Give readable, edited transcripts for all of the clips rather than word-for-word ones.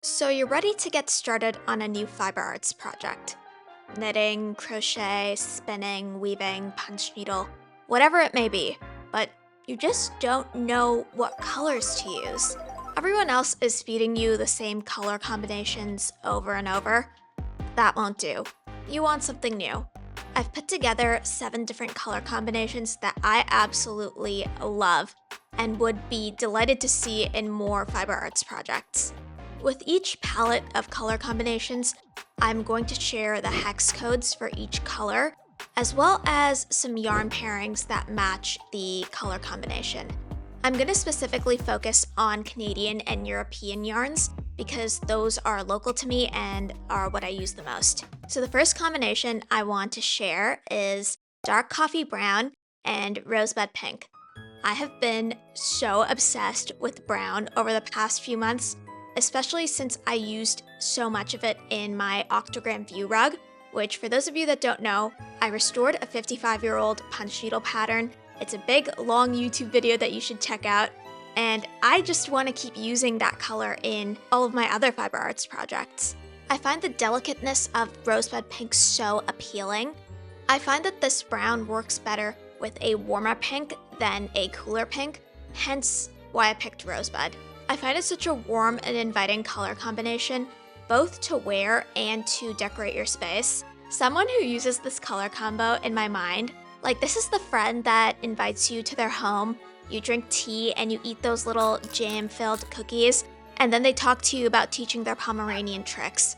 So you're ready to get started on a new fiber arts project. Knitting, crochet, spinning, weaving, punch needle, whatever it may be, but you just don't know what colors to use. Everyone else is feeding you the same color combinations over and over. That won't do. You want something new. I've put together 7 different color combinations that I absolutely love and would be delighted to see in more fiber arts projects. With each palette of color combinations, I'm going to share the hex codes for each color, as well as some yarn pairings that match the color combination. I'm going to specifically focus on Canadian and European yarns because those are local to me and are what I use the most. So the first combination I want to share is dark coffee brown and rosebud pink. I have been so obsessed with brown over the past few months, especially since I used so much of it in my octogram view rug, which for those of you that don't know, I restored a 55-year-old punch needle pattern. It's a big, long YouTube video that you should check out, and I just want to keep using that color in all of my other fiber arts projects. I find the delicateness of rosebud pink so appealing. I find that this brown works better with a warmer pink than a cooler pink, hence why I picked rosebud. I find it such a warm and inviting color combination, both to wear and to decorate your space. Someone who uses this color combo in my mind, like this is the friend that invites you to their home, you drink tea and you eat those little jam-filled cookies, and then they talk to you about teaching their Pomeranian tricks.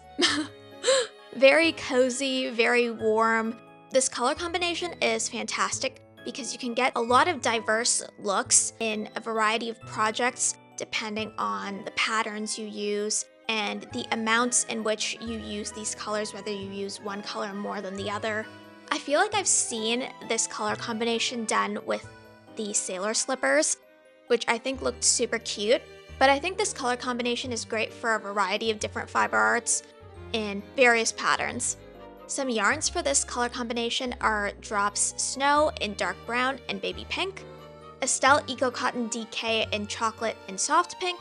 Very cozy, very warm. This color combination is fantastic because you can get a lot of diverse looks in a variety of projects depending on the patterns you use and the amounts in which you use these colors, whether you use one color more than the other. I feel like I've seen this color combination done with the sailor slippers, which I think looked super cute, but I think this color combination is great for a variety of different fiber arts in various patterns. Some yarns for this color combination are Drops Snow in dark brown and baby pink, Estelle Eco Cotton DK in chocolate and soft pink,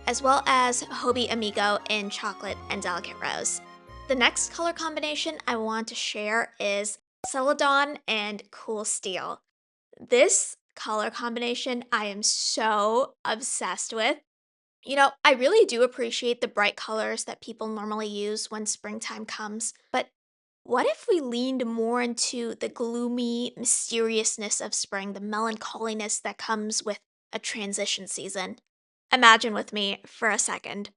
as well as Hobie Amigo in chocolate and delicate rose. The next color combination I want to share is Celadon and Cool Steel. This color combination I am so obsessed with. You know, I really do appreciate the bright colors that people normally use when springtime comes, but what if we leaned more into the gloomy mysteriousness of spring, the melancholiness that comes with a transition season? Imagine with me for a second.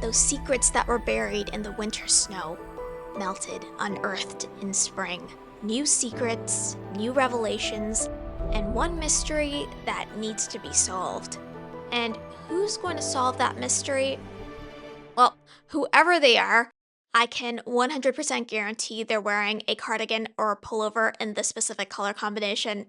Those secrets that were buried in the winter snow, melted, unearthed in spring. New secrets, new revelations, and one mystery that needs to be solved. And who's going to solve that mystery? Well, whoever they are, I can 100% guarantee they're wearing a cardigan or a pullover in this specific color combination.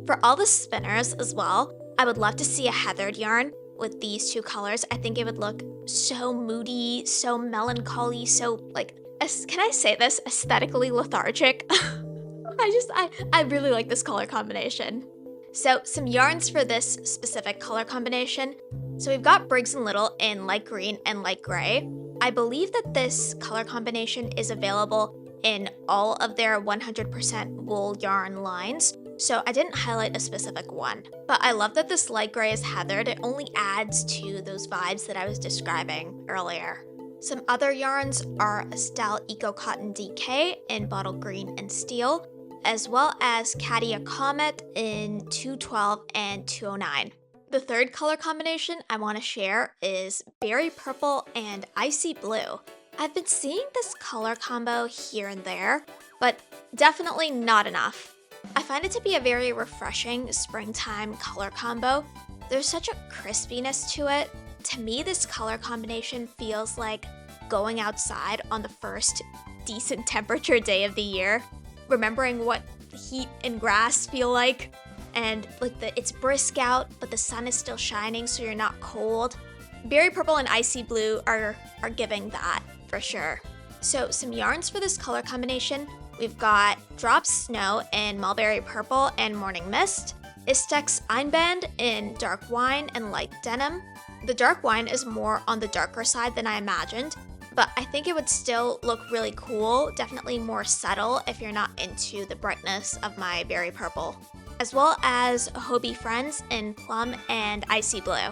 For all the spinners as well, I would love to see a heathered yarn with these two colors. I think it would look so moody, so melancholy, so can I say this, aesthetically lethargic? I really like this color combination. So some yarns for this specific color combination. So we've got Briggs & Little in light green and light gray. I believe that this color combination is available in all of their 100% wool yarn lines, so I didn't highlight a specific one. But I love that this light gray is heathered. It only adds to those vibes that I was describing earlier. Some other yarns are Estelle Eco Cotton DK in bottle green and steel, as well as Cadia Comet in 212 and 209. The third color combination I want to share is Berry Purple and Icy Blue. I've been seeing this color combo here and there, but definitely not enough. I find it to be a very refreshing springtime color combo. There's such a crispiness to it. To me, this color combination feels like going outside on the first decent temperature day of the year, remembering what heat and grass feel like. And it's brisk out, but the sun is still shining, so you're not cold. Berry Purple and Icy Blue are giving that for sure. So some yarns for this color combination, we've got Drops Snow in Mulberry Purple and Morning Mist, Istex Einband in dark wine and light denim. The dark wine is more on the darker side than I imagined, but I think it would still look really cool, definitely more subtle if you're not into the brightness of my berry purple. As well as Hobie Friends in plum and icy blue.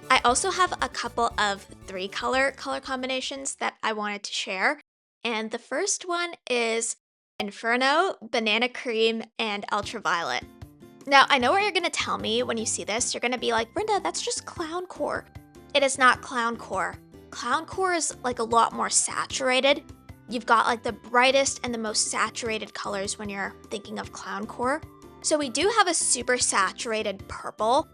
I also have a couple of 3-color color combinations that I wanted to share, and the first one is Inferno, Banana Cream, and Ultraviolet. Now, I know what you're gonna tell me when you see this. You're gonna be like, Brenda, that's just clown core. It is not clown core. Clown core is like a lot more saturated. You've got like the brightest and the most saturated colors when you're thinking of clown core. So we do have a super saturated purple,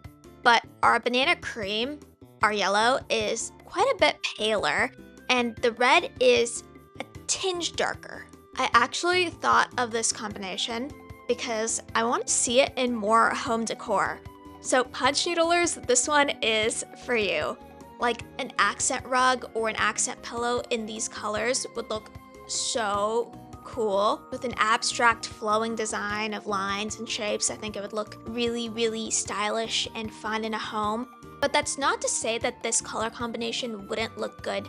but our banana cream, our yellow, is quite a bit paler, and the red is a tinge darker. I actually thought of this combination because I want to see it in more home decor. So punch needlers, this one is for you. Like an accent rug or an accent pillow in these colors would look so cool. With an abstract flowing design of lines and shapes, I think it would look really, really stylish and fun in a home. But that's not to say that this color combination wouldn't look good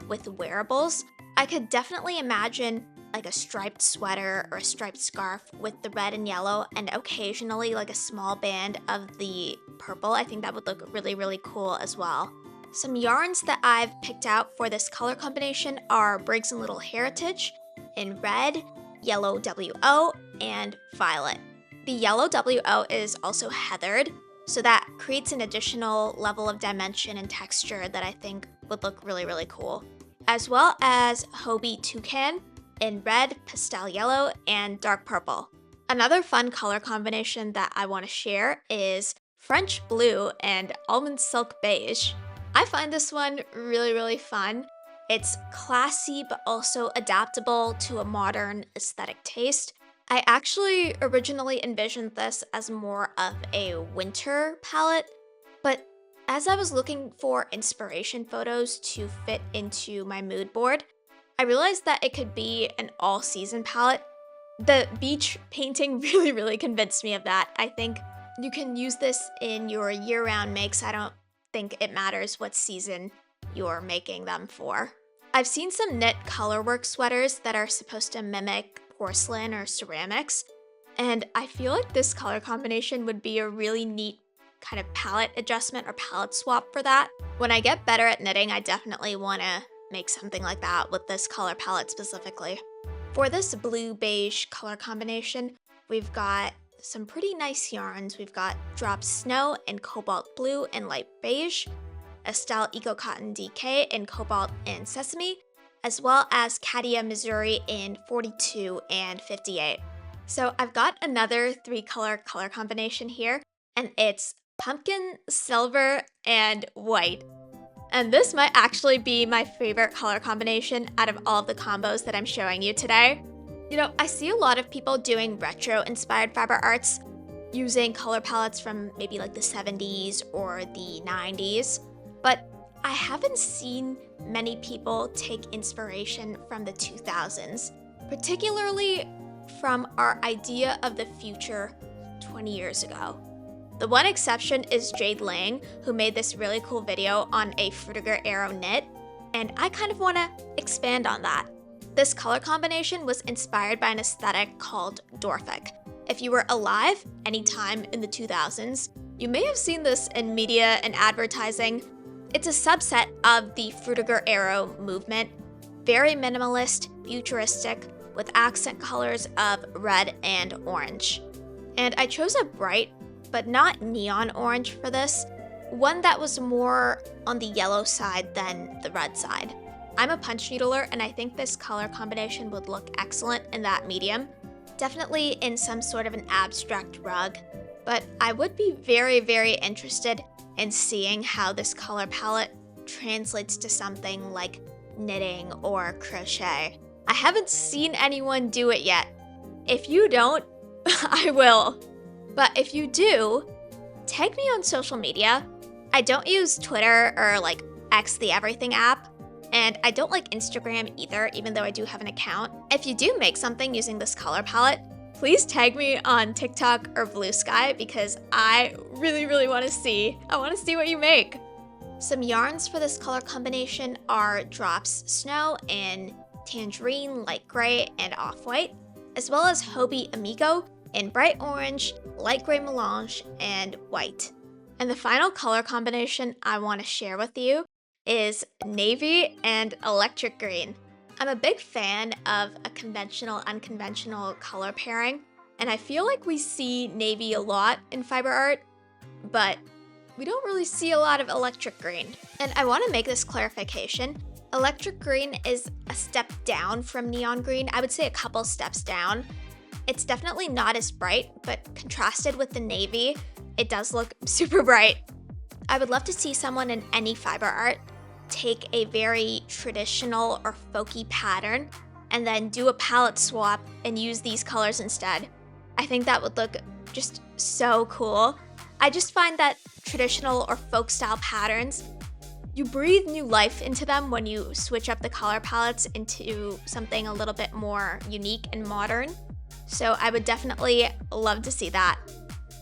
with wearables. I could definitely imagine like a striped sweater or a striped scarf with the red and yellow and occasionally like a small band of the purple. I think that would look really, really cool as well. Some yarns that I've picked out for this color combination are Briggs & Little Heritage in red, yellow WO, and violet. The yellow WO is also heathered, so that creates an additional level of dimension and texture that I think would look really, really cool. As well as Hobie Toucan in red, pastel yellow, and dark purple. Another fun color combination that I want to share is French Blue and Almond Silk Beige. I find this one really, really fun. It's classy but also adaptable to a modern aesthetic taste. I actually originally envisioned this as more of a winter palette, but as I was looking for inspiration photos to fit into my mood board, I realized that it could be an all-season palette. The beach painting really, really convinced me of that. I think you can use this in your year-round makes. I don't think it matters what season you're making them for. I've seen some knit colorwork sweaters that are supposed to mimic porcelain or ceramics, and I feel like this color combination would be a really neat kind of palette adjustment or palette swap for that. When I get better at knitting, I definitely want to make something like that with this color palette specifically. For this blue-beige color combination, we've got some pretty nice yarns. We've got Drop Snow in cobalt blue and light beige, Estelle Eco Cotton DK in cobalt and sesame, as well as Katia Missouri in 42 and 58. So I've got another 3-color color combination here, and it's pumpkin, silver, and white. And this might actually be my favorite color combination out of all of the combos that I'm showing you today. You know, I see a lot of people doing retro-inspired fiber arts using color palettes from maybe like the 70s or the 90s, but I haven't seen many people take inspiration from the 2000s, particularly from our idea of the future 20 years ago. The one exception is Jade Lang, who made this really cool video on a Frutiger Arrow knit, and I kind of want to expand on that. This color combination was inspired by an aesthetic called Dorfic. If you were alive anytime in the 2000s, you may have seen this in media and advertising. It's a subset of the Frutiger Arrow movement, very minimalist, futuristic, with accent colors of red and orange. And I chose a bright, but not neon orange for this, one that was more on the yellow side than the red side. I'm a punch needler, and I think this color combination would look excellent in that medium, definitely in some sort of an abstract rug, but I would be very, very interested in seeing how this color palette translates to something like knitting or crochet. I haven't seen anyone do it yet. If you don't, I will. But if you do, tag me on social media. I don't use Twitter or like X the Everything app, and I don't like Instagram either, even though I do have an account. If you do make something using this color palette, Please tag me on TikTok or Blue Sky because I really want to see. I want to see what you make. Some yarns for this color combination are Drops Snow in tangerine, light gray, and off-white, as well as Hobie Amigo in bright orange, light gray melange, and white. And the final color combination I want to share with you is navy and electric green. I'm a big fan of a conventional-unconventional color pairing, and I feel like we see navy a lot in fiber art, but we don't really see a lot of electric green. And I want to make this clarification. Electric green is a step down from neon green. I would say a couple steps down. It's definitely not as bright, but contrasted with the navy, it does look super bright. I would love to see someone in any fiber art take a very traditional or folky pattern and then do a palette swap and use these colors instead. I think that would look just so cool. I just find that traditional or folk style patterns, you breathe new life into them when you switch up the color palettes into something a little bit more unique and modern. So I would definitely love to see that.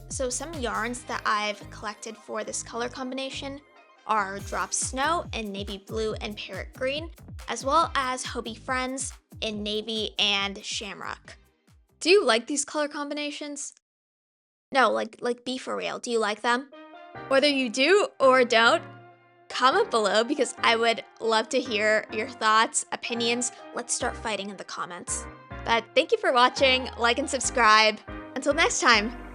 So some yarns that I've collected for this color combination are Drop Snow in navy blue and parrot green, as well as Hobie Friends in navy and shamrock. Do you like these color combinations? No, like be for real. Do you like them? Whether you do or don't, comment below because I would love to hear your thoughts, opinions. Let's start fighting in the comments. But thank you for watching. Like and subscribe. Until next time.